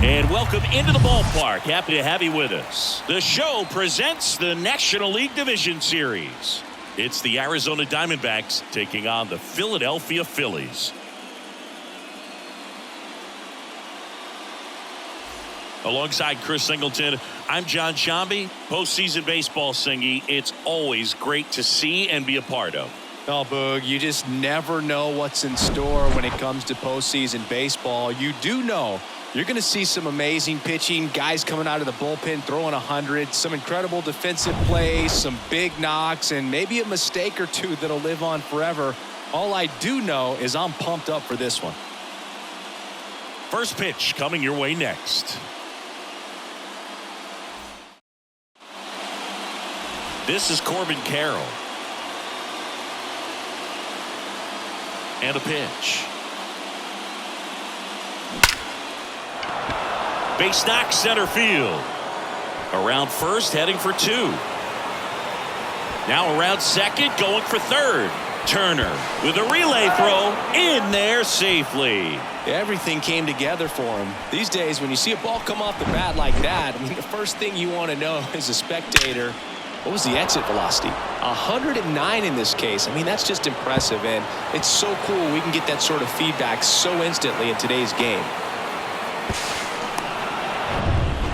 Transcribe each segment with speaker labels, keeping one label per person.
Speaker 1: And welcome into the ballpark. Happy to have you with us. The show presents the National League Division Series. It's the Arizona Diamondbacks taking on the Philadelphia Phillies. Alongside Chris Singleton, I'm John Shambi. Postseason baseball, Singy, it's always great to see and be a part of.
Speaker 2: Oh, Boog, you just never know what's in store when it comes to postseason baseball. You do know you're going to see some amazing pitching, guys coming out of the bullpen throwing 100, some incredible defensive plays, some big knocks, and maybe a mistake or two that'll live on forever. All I do know is I'm pumped up for this one.
Speaker 1: First pitch coming your way next. This is Corbin Carroll. And a pitch. Base knock center field. Around first, heading for two. Now around second, going for third. Turner with a relay throw in there safely.
Speaker 2: Everything came together for him. These days, when you see a ball come off the bat like that, I mean, the first thing you want to know as a spectator, what was the exit velocity? 109 in this case. I mean, that's just impressive, and it's so cool we can get that sort of feedback so instantly in today's game.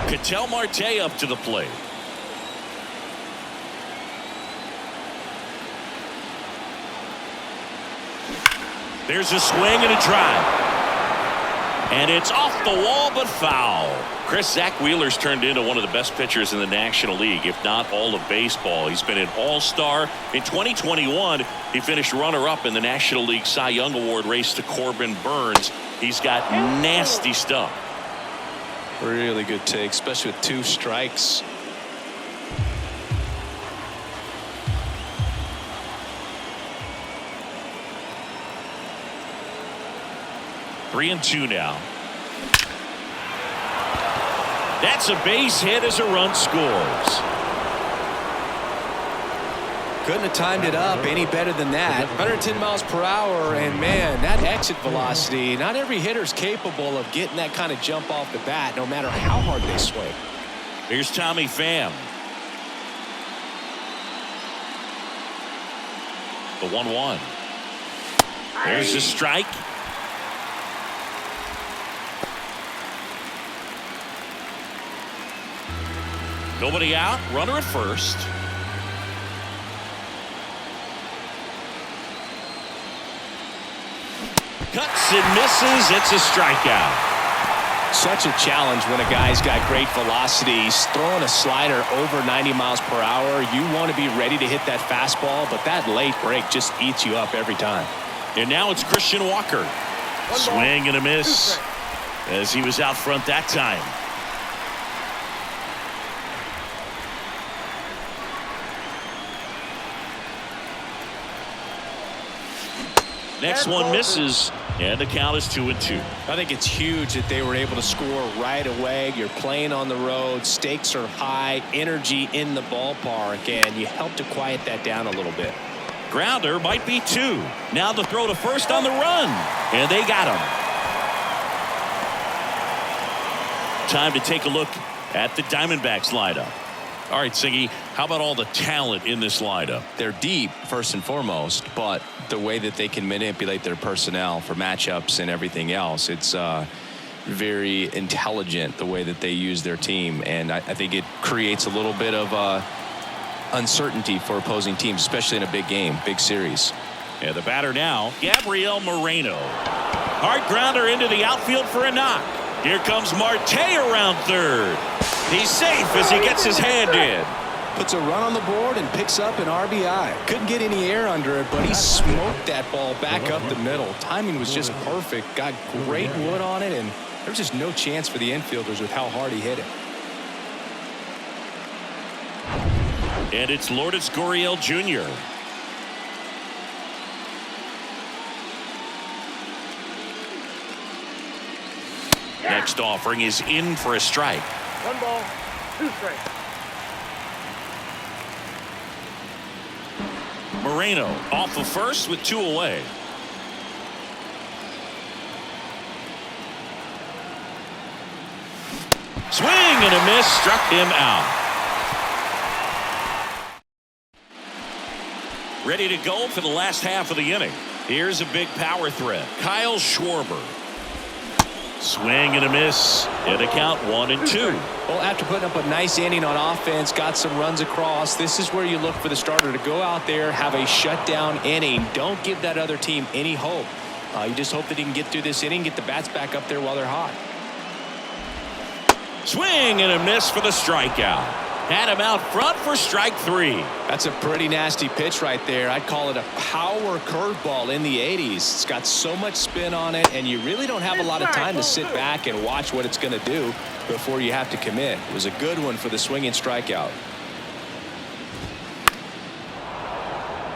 Speaker 1: Ketel Marte up to the plate. There's a swing and a drive. And it's off the wall but foul. Zach Wheeler's turned into one of the best pitchers in the National League, if not all of baseball. He's been an all-star. In 2021, he finished runner-up in the National League Cy Young Award race to Corbin Burns. He's got nasty stuff.
Speaker 2: Really good take, especially with 2 strikes.
Speaker 1: Three and two now. That's a base hit as a run scores.
Speaker 2: Couldn't have timed it up any better than that. 110 miles per hour, and man, that exit velocity, not every hitter's capable of getting that kind of jump off the bat, no matter how hard they swing.
Speaker 1: Here's Tommy Pham. The 1-1. There's a strike. Nobody out, runner at first. Cuts and misses, it's a strikeout.
Speaker 2: Such a challenge when a guy's got great velocity. He's throwing a slider over 90 miles per hour. You want to be ready to hit that fastball, but that late break just eats you up every time.
Speaker 1: And now it's Christian Walker. Swing and a miss as he was out front that time. Next one misses, and the count is 2-2.
Speaker 2: I think it's huge that they were able to score right away. You're playing on the road, stakes are high, energy in the ballpark, and you help to quiet that down a little bit.
Speaker 1: Grounder might be 2. Now the throw to first on the run, and they got him. Time to take a look at the Diamondbacks lineup. All right, Singy, how about all the talent in this lineup?
Speaker 2: They're deep, first and foremost, but the way that they can manipulate their personnel for matchups and everything else, it's very intelligent the way that they use their team, and I think it creates a little bit of uncertainty for opposing teams, especially in a big game, big series.
Speaker 1: And the batter now, Gabriel Moreno. Hard grounder into the outfield for a knock. Here comes Marte around third. He's safe as he gets his hand in.
Speaker 2: Puts a run on the board and picks up an RBI. Couldn't get any air under it, but he smoked that ball back up the middle. Timing was just perfect. Got great wood on it, and there was just no chance for the infielders with how hard he hit it.
Speaker 1: And it's Lourdes Gurriel Jr. Next offering is in for a strike.
Speaker 3: 1 ball, 2 strikes.
Speaker 1: Moreno off of first with 2 away. Swing and a miss, struck him out. Ready to go for the last half of the inning. Here's a big power threat. Kyle Schwarber. Swing and a miss. And a count 1-2.
Speaker 2: Well, after putting up a nice inning on offense, got some runs across, this is where you look for the starter to go out there, have a shutdown inning. Don't give that other team any hope. You just hope that he can get through this inning, get the bats back up there while they're hot.
Speaker 1: Swing and a miss for the strikeout. Had him out front for strike 3.
Speaker 2: That's a pretty nasty pitch right there. I'd call it a power curveball in the 80s. It's got so much spin on it, and you really don't have a lot of time to sit back and watch what it's going to do before you have to commit. It was a good one for the swinging strikeout.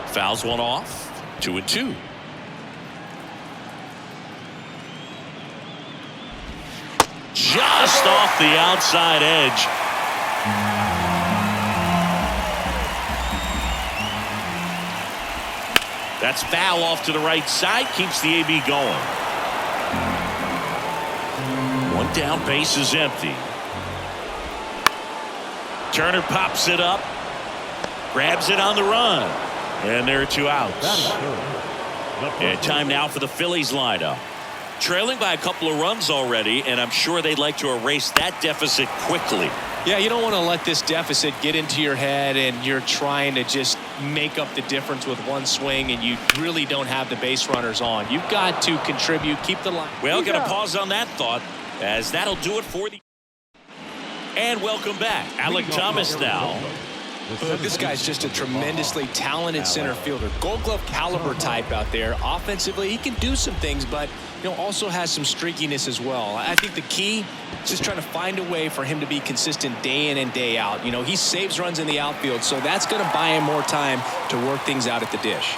Speaker 1: Fouls one off. 2-2. Just off the outside edge. That's foul off to the right side. Keeps the AB going. One down, base is empty. Turner pops it up. Grabs it on the run. And there are 2 outs. And time now for the Phillies lineup. Trailing by a couple of runs already, and I'm sure they'd like to erase that deficit quickly.
Speaker 2: Yeah, you don't want to let this deficit get into your head and you're trying to just make up the difference with one swing and you really don't have the base runners on. You've got to contribute, keep the line.
Speaker 1: Well, going to pause on that thought, as that'll do it for the... And welcome back. Alec Thomas now.
Speaker 2: Look, this guy's just a tremendously talented center fielder. Gold Glove caliber type out there. Offensively, he can do some things, but also has some streakiness as well. I think the key is just trying to find a way for him to be consistent day in and day out. He saves runs in the outfield, so that's going to buy him more time to work things out at the dish.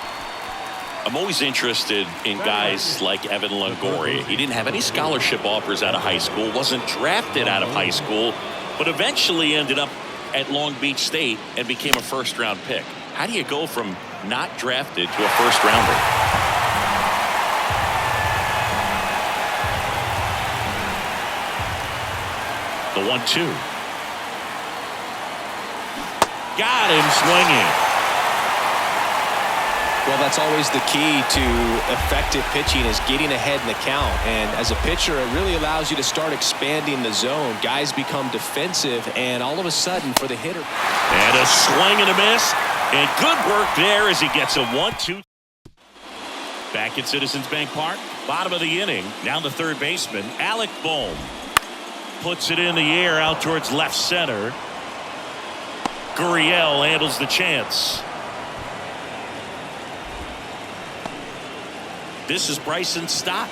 Speaker 1: I'm always interested in guys like Evan Longoria. He didn't have any scholarship offers out of high school, wasn't drafted out of high school, but eventually ended up at Long Beach State and became a first-round pick. How do you go from not drafted to a first-rounder? The 1-2. Got him swinging.
Speaker 2: Well, that's always the key to effective pitching is getting ahead in the count. And as a pitcher, it really allows you to start expanding the zone. Guys become defensive, and all of a sudden for the hitter.
Speaker 1: And a swing and a miss. And good work there as he gets a 1-2. Back at Citizens Bank Park, bottom of the inning. Now the third baseman, Alec Bohm. Puts it in the air out towards left center. Gurriel handles the chance. This is Bryson Stott.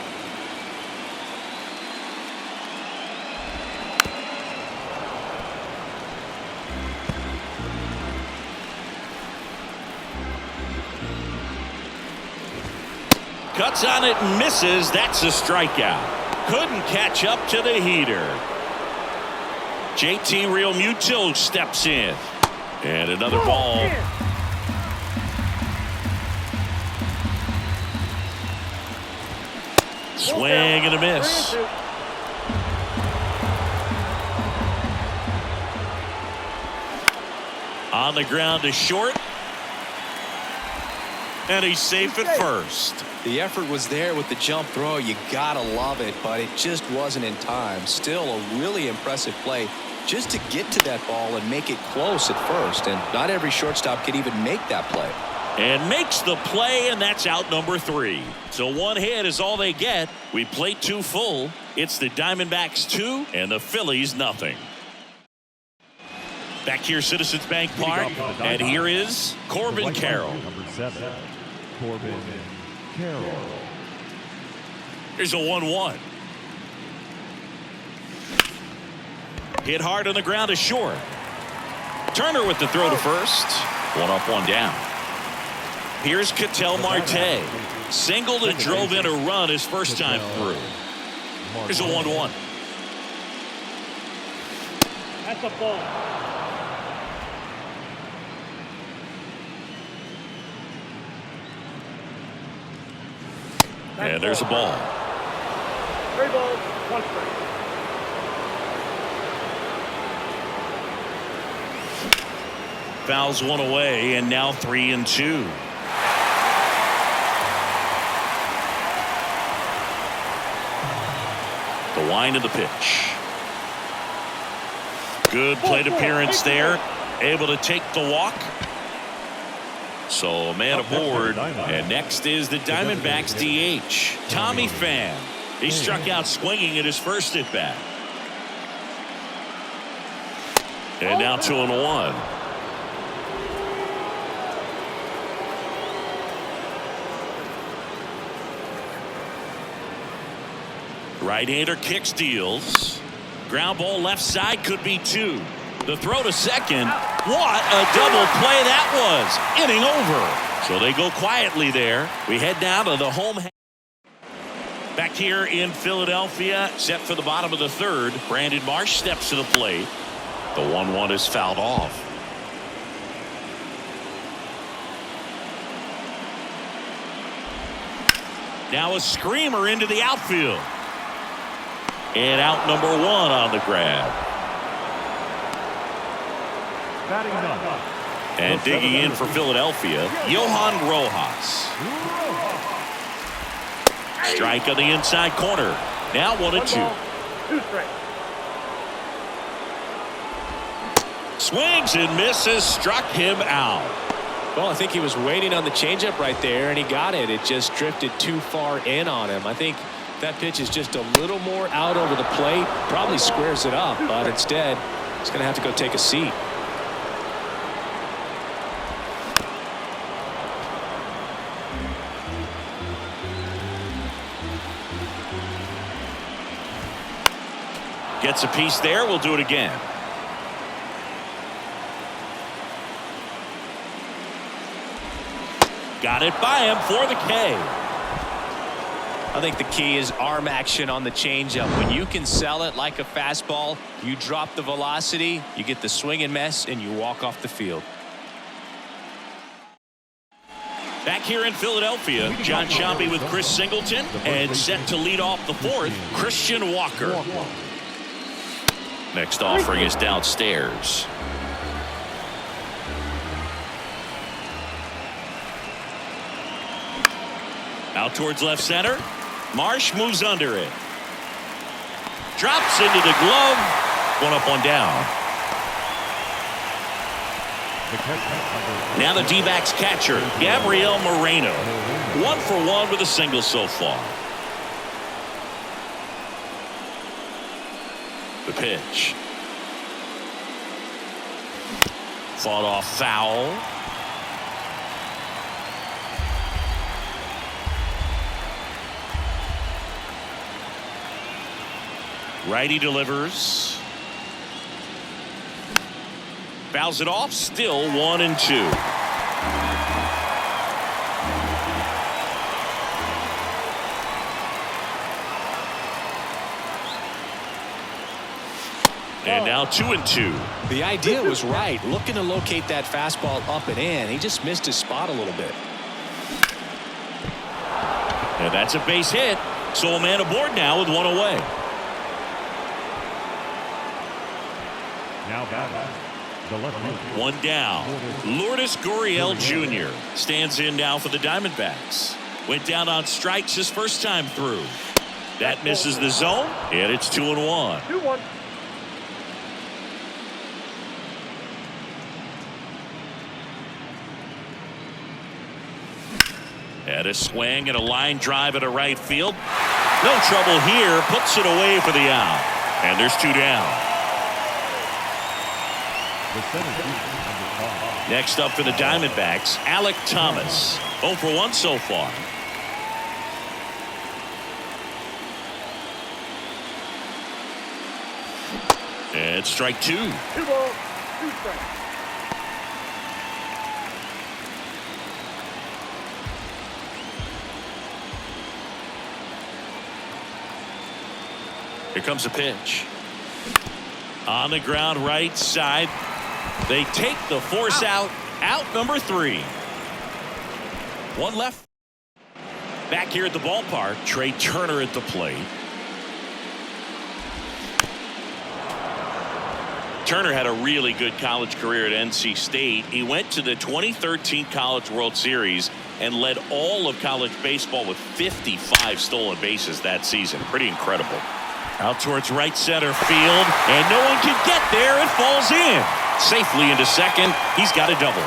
Speaker 1: Cuts on it and misses. That's a strikeout. Couldn't catch up to the heater. JT Realmuto steps in. And another ball. Swing and a miss. On the ground to short. And he's safe at first.
Speaker 2: The effort was there with the jump throw. You gotta love it, but it just wasn't in time. Still a really impressive play just to get to that ball and make it close at first. And not every shortstop can even make that play.
Speaker 1: And makes the play, and that's out number 3. So one hit is all they get. We played 2 full. It's the Diamondbacks 2 and the Phillies nothing. Back here, Citizens Bank Park, and here is Corbin Carroll.
Speaker 4: Number 7, Corbin Carroll.
Speaker 1: Here's a 1-1. Hit hard on the ground to short. Turner with the throw to first. 1 up, 1 down. Here's Ketel Marte. Singled and drove in a run his first time through. Here's a 1-1.
Speaker 3: That's a ball.
Speaker 1: And there's a ball.
Speaker 3: 3 balls, 1 strike.
Speaker 1: Fouls one away, and now 3-2. The wind of the pitch. Good plate appearance there. Able to take the walk. So a man aboard. And next is the Diamondbacks DH, Tommy Pham. He struck out swinging at his first at bat. And now 2-1. Right-hander kicks, deals. Ground ball left side, could be 2. The throw to second. What a double play that was. Inning over. So they go quietly there. We head down to the home. Back here in Philadelphia, set for the bottom of the third. Brandon Marsh steps to the plate. The 1-1 is fouled off. Now a screamer into the outfield. And out number 1 on the grab. And digging in for Philadelphia, Johan Rojas. Strike on the inside corner. Now 1-2. Swings and misses, struck him out.
Speaker 2: Well, I think he was waiting on the changeup right there, and he got it. It just drifted too far in on him. I think that pitch is just a little more out over the plate. Probably squares it up, but instead, he's going to have to go take a seat.
Speaker 1: Gets a piece there. We'll do it again. Got it by him for the K.
Speaker 2: I think the key is arm action on the changeup. When you can sell it like a fastball, you drop the velocity, you get the swing and miss, and you walk off the field.
Speaker 1: Back here in Philadelphia, John Sciambi with Chris Singleton, and set to lead off the fourth, Christian Walker. Next offering is downstairs. Out towards left center. Marsh moves under it. Drops into the glove. 1 up, 1 down. Now the D-backs catcher, Gabriel Moreno. 1 for 1 with a single so far. The pitch. Fought off foul. Righty delivers. Fouls it off. Still 1-2. And now 2-2.
Speaker 2: The idea was right. Looking to locate that fastball up and in. He just missed his spot a little bit.
Speaker 1: And that's a base hit. So a man aboard now with 1 away.
Speaker 4: Now batting, the left fielder.
Speaker 1: 1 down. Lourdes Gurriel Jr. stands in now for the Diamondbacks. Went down on strikes his first time through. That misses the zone, and it's 2-1.
Speaker 3: 2-1.
Speaker 1: And a swing and a line drive at a right field. No trouble here. Puts it away for the out. And there's 2 down. Next up for the Diamondbacks, Alek Thomas. 0 for 1 so far. And strike 2.
Speaker 3: 2 balls, 2 strikes.
Speaker 1: Here comes a pitch. On the ground right side. They take the force out. Out number 3. 1 left. Back here at the ballpark, Trey Turner at the plate. Turner had a really good college career at NC State. He went to the 2013 College World Series and led all of college baseball with 55 stolen bases that season. Pretty incredible. Out towards right center field, and no one can get there. It falls in. Safely into second. He's got a double.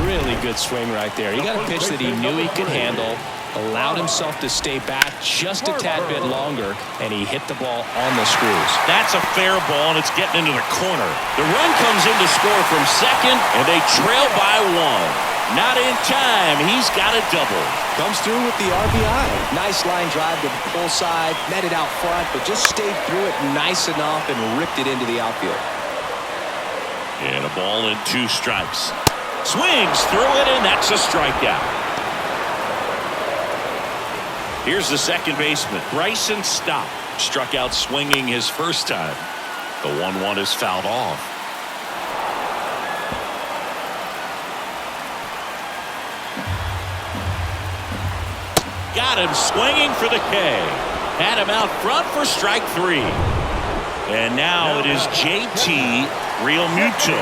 Speaker 2: Really good swing right there. He got a pitch that he knew he could handle, allowed himself to stay back just a tad bit longer, and he hit the ball on the screws.
Speaker 1: That's a fair ball, and it's getting into the corner. The run comes in to score from second, and they trail by one. Not in time. He's got a double.
Speaker 2: Comes through with the RBI. Nice line drive to the pull side, met it out front, but just stayed through it nice enough and ripped it into the outfield.
Speaker 1: And a ball and 2 strikes. Swings through it, and that's a strikeout. Here's the second baseman, Bryson Stott. Struck out swinging his first time. The 1-1 is fouled off. Got him swinging for the K. Had him out front for strike 3. And now it is JT Realmuto.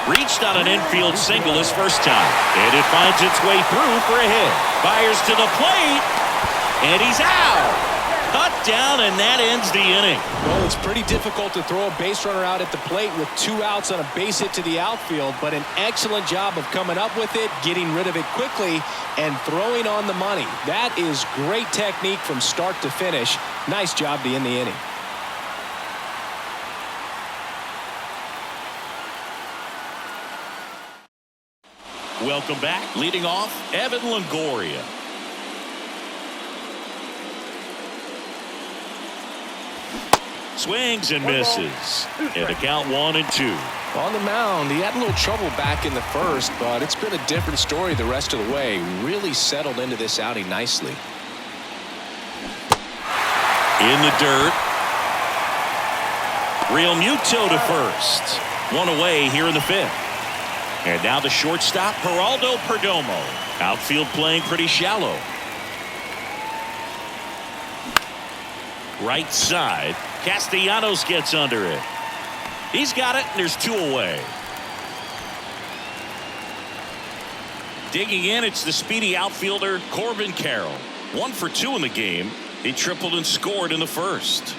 Speaker 1: Reached on an infield single his first time. And it finds its way through for a hit. Fires to the plate. And he's out. Cut down, and that ends the inning.
Speaker 2: Well, it's pretty difficult to throw a base runner out at the plate with 2 outs on a base hit to the outfield, but an excellent job of coming up with it, getting rid of it quickly, and throwing on the money. That is great technique from start to finish. Nice job to end the inning.
Speaker 1: Welcome back. Leading off, Evan Longoria. Swings and misses. And the count 1-2.
Speaker 2: On the mound, he had a little trouble back in the first, but it's been a different story the rest of the way. Really settled into this outing nicely.
Speaker 1: In the dirt. Realmuto to first. 1 away here in the 5th. And now the shortstop, Geraldo Perdomo. Outfield playing pretty shallow. Right side. Castellanos gets under it. He's got it, and there's 2 away. Digging in, it's the speedy outfielder, Corbin Carroll. 1 for 2 in the game. He tripled and scored in the first.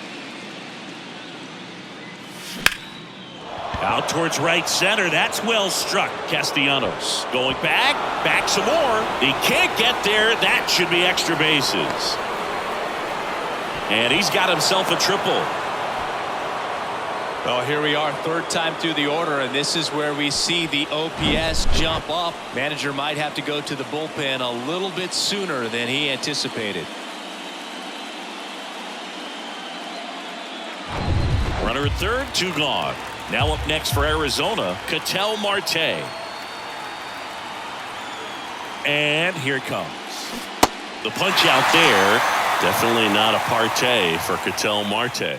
Speaker 1: Out towards right center. That's well struck. Castellanos going back some more. He can't get there. That should be extra bases. And he's got himself a triple.
Speaker 2: Well, here we are, 3rd time through the order, and this is where we see the OPS jump up. Manager might have to go to the bullpen a little bit sooner than he anticipated.
Speaker 1: Runner at 3rd, 2 gone. Now up next for Arizona, Ketel Marte. And here it comes. The punch out there. Definitely not a partay for Ketel Marte.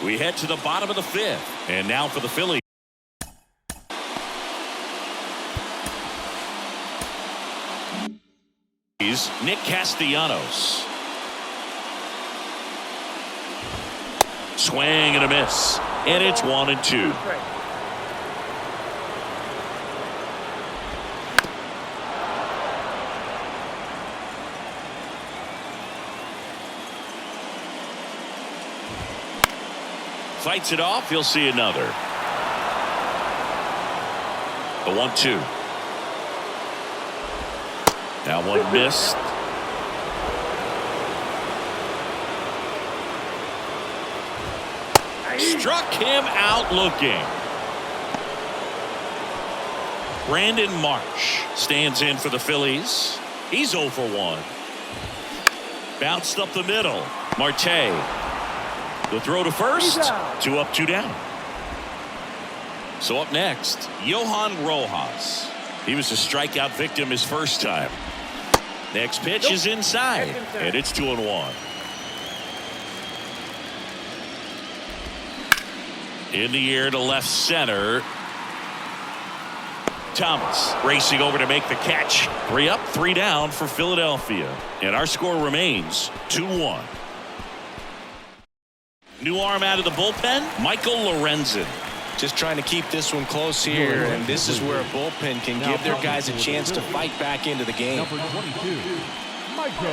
Speaker 1: We head to the bottom of the 5th. And now for the Phillies. Nick Castellanos. Swing and a miss. And it's 1-2. Fights it off. He'll see another. The 1-2. Now 1 missed. Struck him out looking. Brandon Marsh stands in for the Phillies. He's 0 for 1. Bounced up the middle. Marte. The throw to first. 2 up, 2 down. So up next, Johan Rojas. He was a strikeout victim his first time. Next pitch is inside, and it's 2-1. In the air to left center. Thomas racing over to make the catch. 3 up, 3 down for Philadelphia. And our score remains 2-1. New arm out of the bullpen, Michael Lorenzen.
Speaker 2: Just trying to keep this one close here, and this is where a bullpen can give their guys a chance to fight back into the game.
Speaker 4: Number 22, Michael.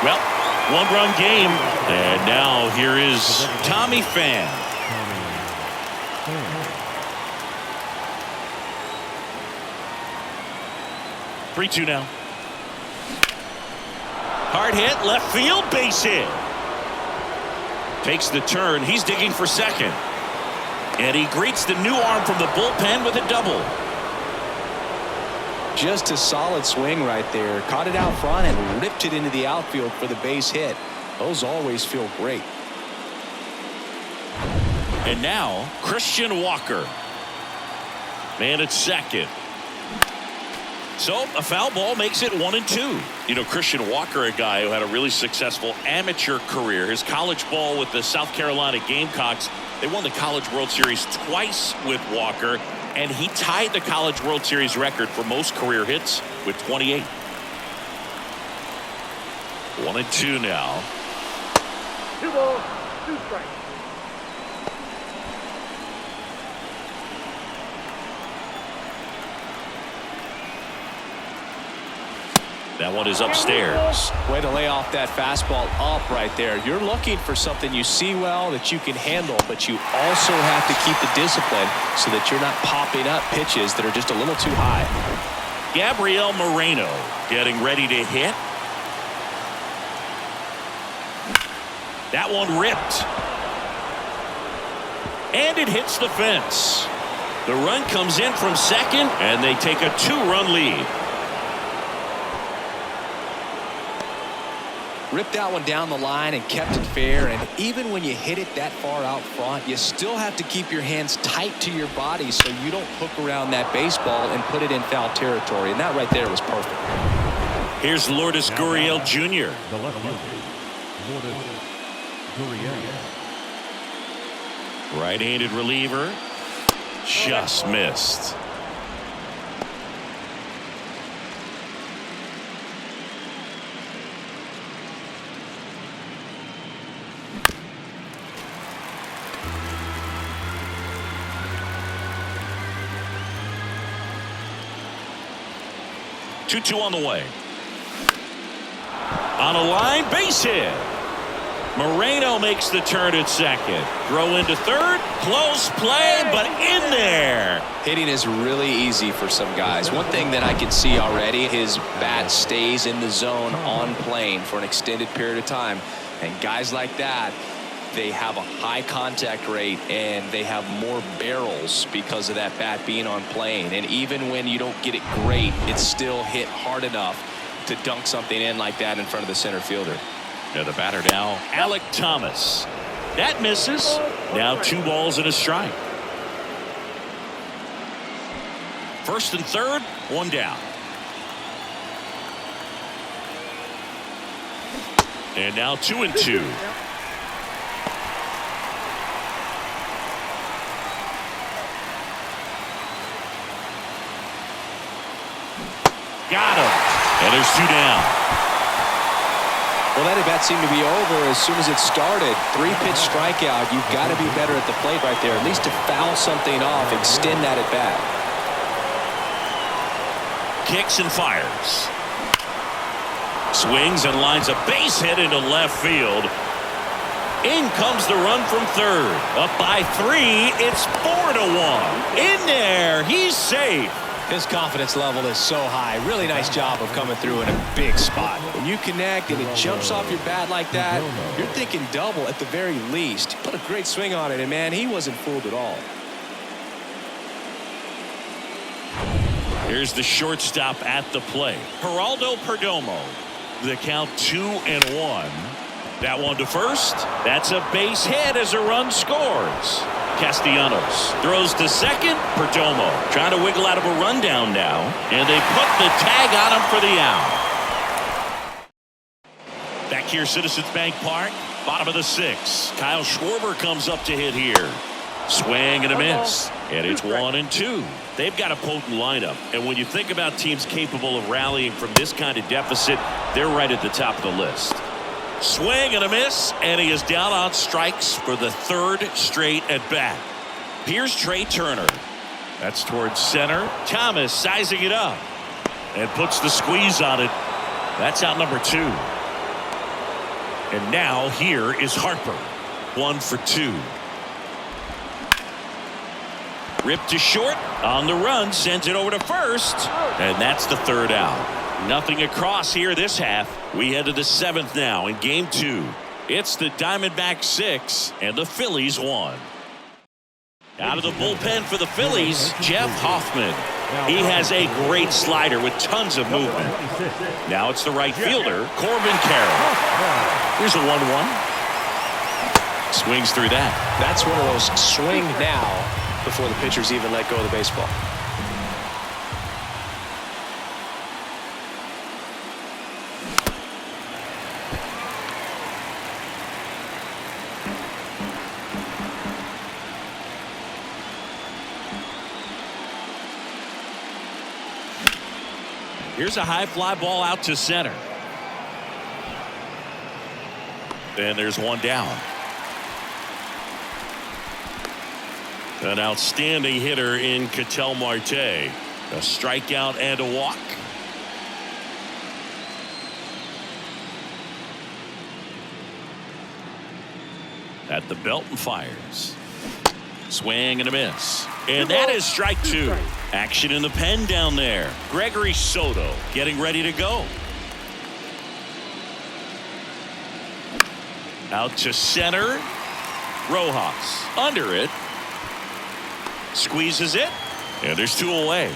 Speaker 1: Well, one-run game, and now here is Tommy Pham. 3-2 now. Hard hit, left field, base hit. Takes the turn. He's digging for second. And he greets the new arm from the bullpen with a double.
Speaker 2: Just a solid swing right there. Caught it out front and ripped it into the outfield for the base hit. Those always feel great.
Speaker 1: And now, Christian Walker. Man at second. So a foul ball makes it 1-2. You know, Christian Walker, a guy who had a really successful amateur career. His college ball with the South Carolina Gamecocks. They won the College World Series twice with Walker, and he tied the College World Series record for most career hits with 28. 1-2 now.
Speaker 3: 2 balls, 2 strikes.
Speaker 1: That one is upstairs.
Speaker 2: Way to lay off that fastball up right there. You're looking for something you see well that you can handle, but you also have to keep the discipline so that you're not popping up pitches that are just a little too high.
Speaker 1: Gabriel Moreno getting ready to hit. That one ripped. And it hits the fence. The run comes in from second, and they take a 2-run lead.
Speaker 2: Ripped that one down the line and kept it fair, and even when you hit it that far out front, you still have to keep your hands tight to your body so you don't hook around that baseball and put it in foul territory, and that right there was perfect.
Speaker 1: Here's Lourdes Gurriel Jr.
Speaker 4: The left fielder, Lourdes Gurriel.
Speaker 1: Right-handed reliever. Just missed. Two on the way. On a line, base hit. Moreno makes the turn at second. Throw into third. Close play, but in there.
Speaker 2: Hitting is really easy for some guys. One thing that I can see already, his bat stays in the zone on plane for an extended period of time. And guys like that, they have a high contact rate and they have more barrels because of that bat being on plane. And even when you don't get it great, it's still hit hard enough to dunk something in like that in front of the center fielder.
Speaker 1: Now the batter now, Alec Thomas. That misses. Now 2 balls and a strike. First and third, 1 down. And now 2-2. Got him. And there's 2 down.
Speaker 2: Well, that at bat seemed to be over as soon as it started. 3-pitch strikeout. You've got to be better at the plate right there, at least to foul something off, extend that at bat.
Speaker 1: Kicks and fires. Swings and lines a base hit into left field. In comes the run from third. Up by 3. It's 4-1. In there. He's safe.
Speaker 2: His confidence level is so high. Really nice job of coming through in a big spot. When you connect and it jumps off your bat like that, you're thinking double at the very least. Put a great swing on it, and man, he wasn't fooled at all.
Speaker 1: Here's the shortstop at the plate. Geraldo Perdomo. The count 2-1. That one to first. That's a base hit as a run scores. Castellanos throws to second. Perdomo trying to wiggle out of a rundown now, and they put the tag on him for the out. Back here, Citizens Bank Park, bottom of the 6th. Kyle Schwarber comes up to hit here. Swing and a miss, and it's 1-2. They've got a potent lineup, and when you think about teams capable of rallying from this kind of deficit, they're right at the top of the list. Swing and a miss, and he is down on strikes for the third straight at bat. Here's Trey Turner. That's towards center. Thomas sizing it up and puts the squeeze on it. That's out number 2. And now here is Harper. 1 for 2. Ripped to short. On the run. Sends it over to first. And that's the third out. Nothing across here this half. We head to the 7th now in game 2. It's the Diamondbacks 6 and the Phillies 1. Out of the bullpen for the Phillies, Jeff Hoffman. He has a great slider with tons of movement. Now it's the right fielder, Corbin Carroll. Here's a 1-1. Swings through that.
Speaker 2: That's one of those swing now before the pitchers even let go of the baseball.
Speaker 1: Here's a high fly ball out to center. And there's one down. An outstanding hitter in Ketel Marte. A strikeout and a walk. At the belt and fires. Swing and a miss. And that is strike 2. Action in the pen down there. Gregory Soto getting ready to go. Out to center. Rojas under it. Squeezes it. And there's 2 away.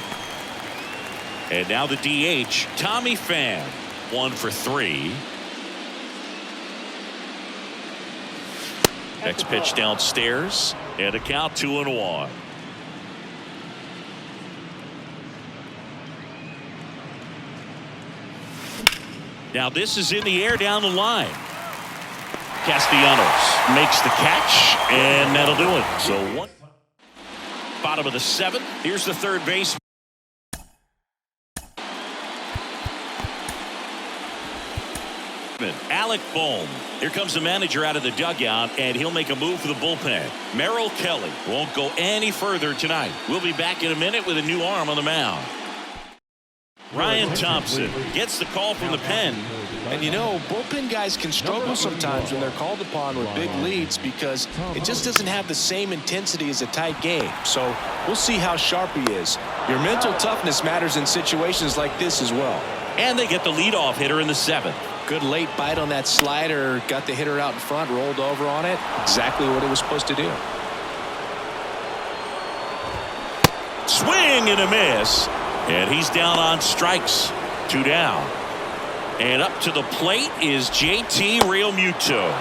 Speaker 1: And now the DH, Tommy Pham. 1 for 3. Next pitch downstairs. And a count 2-1. Now this is in the air down the line. Castellanos makes the catch, and that'll do it. So one. Bottom of the 7th. Here's the third baseman. Alec Bohm. Here comes the manager out of the dugout, and he'll make a move for the bullpen. Merrill Kelly won't go any further tonight. We'll be back in a minute with a new arm on the mound. Ryan Thompson gets the call from the pen.
Speaker 2: And you know, bullpen guys can struggle sometimes when they're called upon with big leads because it just doesn't have the same intensity as a tight game. So we'll see how sharp he is. Your mental toughness matters in situations like this as well.
Speaker 1: And they get the leadoff hitter in the 7th.
Speaker 2: Good late bite on that slider. Got the hitter out in front, rolled over on it. Exactly what it was supposed to do.
Speaker 1: Swing and a miss. And he's down on strikes. 2 down. And up to the plate is JT Realmuto.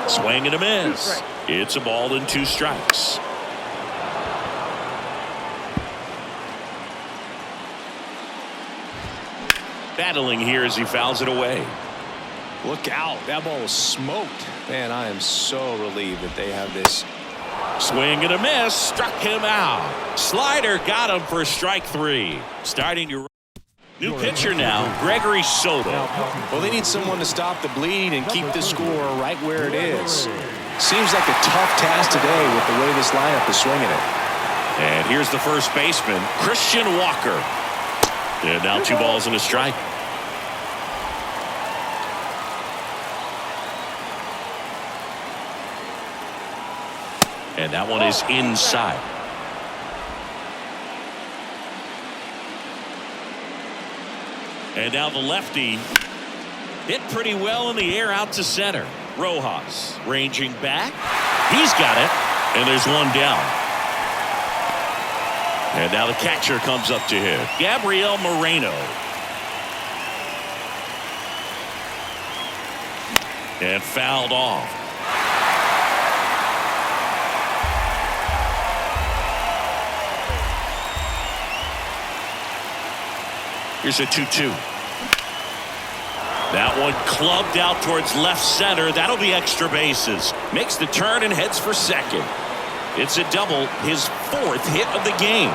Speaker 1: Swing and a miss. It's a ball and 2 strikes. Battling here as he fouls it away.
Speaker 2: Look out. That ball was smoked. Man, I am so relieved that they have this.
Speaker 1: Swing and a miss. Struck him out. Slider got him for strike 3. Starting to. New pitcher now, Gregory Soto.
Speaker 2: Well, they need someone to stop the bleed and keep the score right where it is. Seems like a tough task today with the way this lineup is swinging it.
Speaker 1: And here's the first baseman, Christian Walker. And now 2 balls and a strike. And that one is inside. And now the lefty hit pretty well in the air out to center. Rojas ranging back. He's got it. And there's one down. And now the catcher comes up to him. Gabriel Moreno. And fouled off. Here's a 2-2. That one clubbed out towards left center. That'll be extra bases. Makes the turn and heads for second. It's a double, his 4th hit of the game.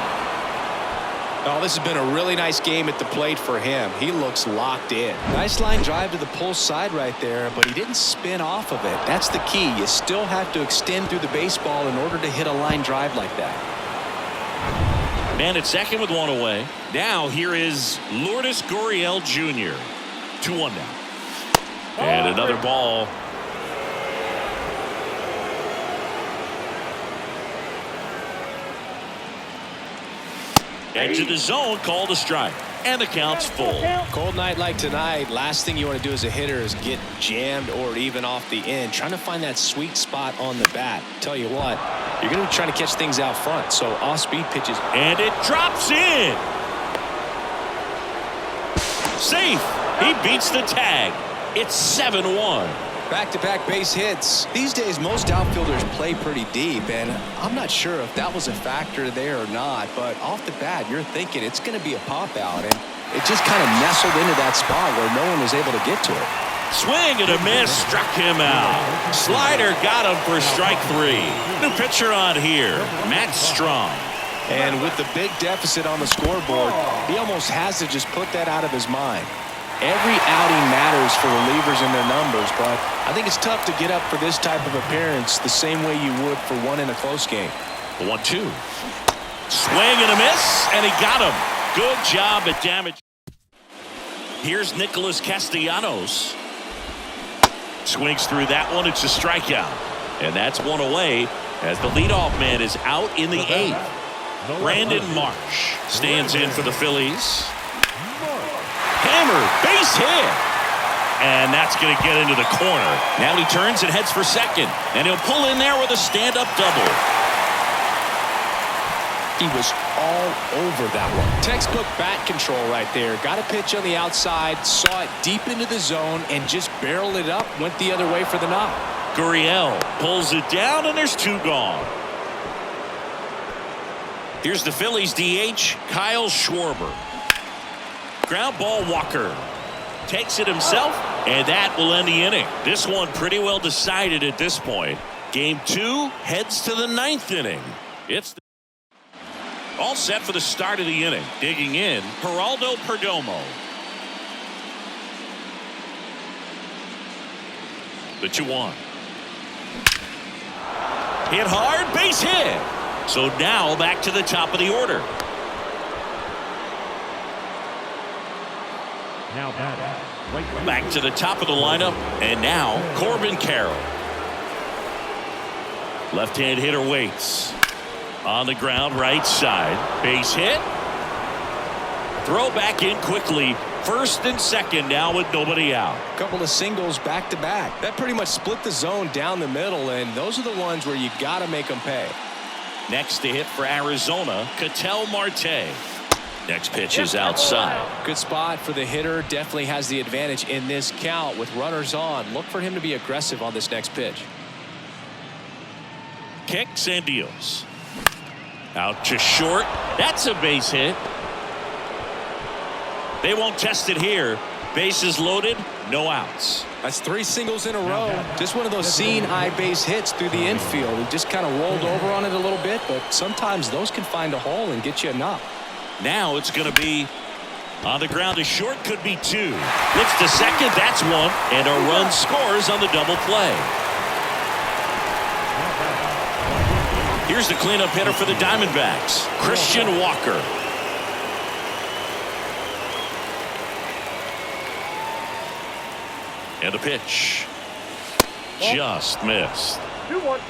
Speaker 2: Oh, this has been a really nice game at the plate for him. He looks locked in. Nice line drive to the pull side right there, but he didn't spin off of it. That's the key. You still have to extend through the baseball in order to hit a line drive like that.
Speaker 1: Man at second with one away. Now here is Lourdes Gurriel Jr. 2-1 now. And another ball. Edge of the zone, called a strike. And the count's full.
Speaker 2: Cold night like tonight, last thing you want to do as a hitter is get jammed or even off the end. Trying to find that sweet spot on the bat. Tell you what, you're going to be trying to catch things out front. So off-speed pitches.
Speaker 1: And it drops in. Safe. He beats the tag. It's 7-1.
Speaker 2: Back-to-back base hits. These days, most outfielders play pretty deep, and I'm not sure if that was a factor there or not, but off the bat, you're thinking it's going to be a pop-out, and it just kind of nestled into that spot where no one was able to get to it.
Speaker 1: Swing and a miss, struck him out. Slider got him for strike 3. New pitcher on here, Matt Strong.
Speaker 2: And with the big deficit on the scoreboard, he almost has to just put that out of his mind. Every outing matters for relievers and their numbers, but I think it's tough to get up for this type of appearance the same way you would for one in a close game.
Speaker 1: 1-2. Swing and a miss, and he got him. Good job at damage. Here's Nicholas Castellanos. Swings through that one. It's a strikeout. And that's one away as the leadoff man is out in the 8th. Brandon Marsh stands in for the Phillies. Hammer, base hit. And that's going to get into the corner. Now he turns and heads for second. And he'll pull in there with a stand-up double.
Speaker 2: He was all over that one. Textbook bat control right there. Got a pitch on the outside, saw it deep into the zone, and just barreled it up, went the other way for the knock.
Speaker 1: Gurriel pulls it down, and there's 2 gone. Here's the Phillies DH, Kyle Schwarber. Ground ball, Walker takes it himself, and that will end the inning. This one pretty well decided at this point. Game 2 heads to the 9th inning. It's all set for the start of the inning. Digging in, Geraldo Perdomo. The 2-1. Hit hard, base hit. So now back to the top of the order.
Speaker 4: Now batting.
Speaker 1: Back to the top of the lineup, and now Corbin Carroll. Left-hand hitter waits. On the ground, right side. Base hit. Throw back in quickly. First and second now with nobody out.
Speaker 2: A couple of singles back-to-back. That pretty much split the zone down the middle, and those are the ones where you got to make them pay.
Speaker 1: Next to hit for Arizona, Ketel Marte. Next pitch is outside.
Speaker 2: Good spot for the hitter. Definitely has the advantage in this count with runners on. Look for him to be aggressive on this next pitch.
Speaker 1: Kicks and deals. Out to short. That's a base hit. They won't test it here. Bases loaded, no outs.
Speaker 2: That's 3 singles in a row. Just one of those seeing high base hits through the infield. He just kind of rolled over on it a little bit, but sometimes those can find a hole and get you a knock.
Speaker 1: Now it's going to be on the ground. A short, could be 2. Looks to second, that's 1, and a run scores on the double play. Here's the cleanup hitter for the Diamondbacks, Christian Walker. And the pitch just missed.
Speaker 3: 2-1.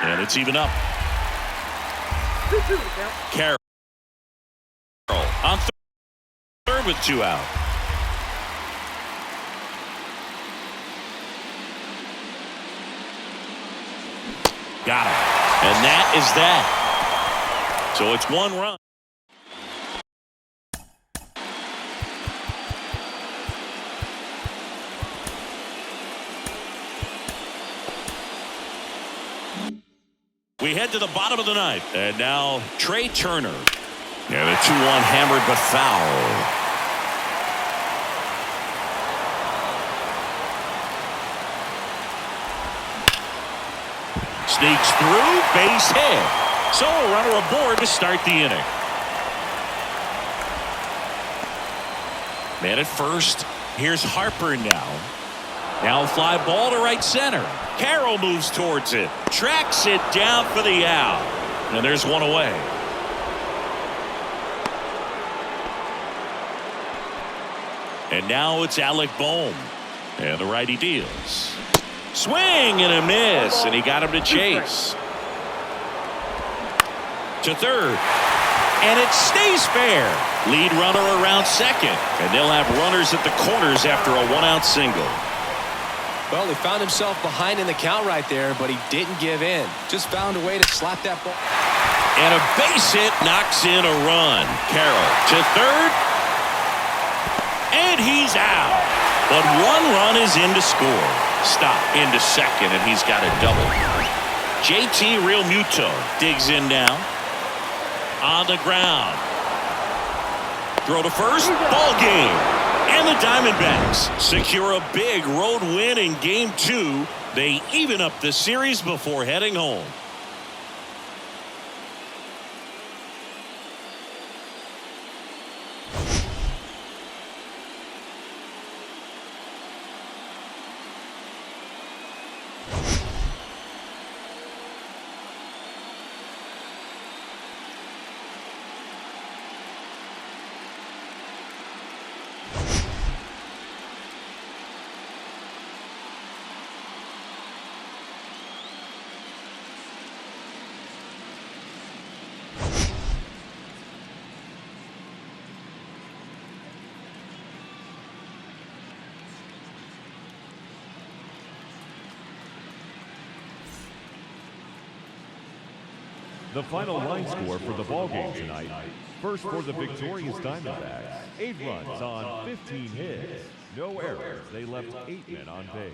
Speaker 1: And it's even up.
Speaker 3: 2-2 count.
Speaker 1: Carroll on third with 2 out. Got him. And that is that. So it's 1 run. We head to the bottom of the 9th. And now Trey Turner. And a 2-1 hammered but foul. Sneaks through, base hit. So a runner aboard to start the inning. Man at first. Here's Harper now. Now a fly ball to right center. Carroll moves towards it. Tracks it down for the out. And there's one away. And now it's Alec Bohm. And the righty deals. Swing and a miss. And he got him to chase. To third. And it stays fair. Lead runner around second. And they'll have runners at the corners after a one-out single.
Speaker 2: Well, he found himself behind in the count right there, but he didn't give in. Just found a way to slap that ball.
Speaker 1: And a base hit knocks in a run. Carroll to third. And he's out. But one run is in to score. Stop into second, and he's got a double. JT Realmuto digs in now. On the ground. Throw to first. Ball game. And the Diamondbacks secure a big road win in Game 2. They even up the series before heading home.
Speaker 4: The final line score for the ballgame tonight. First for the victorious Diamondbacks. 8 runs on 15 hits. No errors. They left 8 men on base.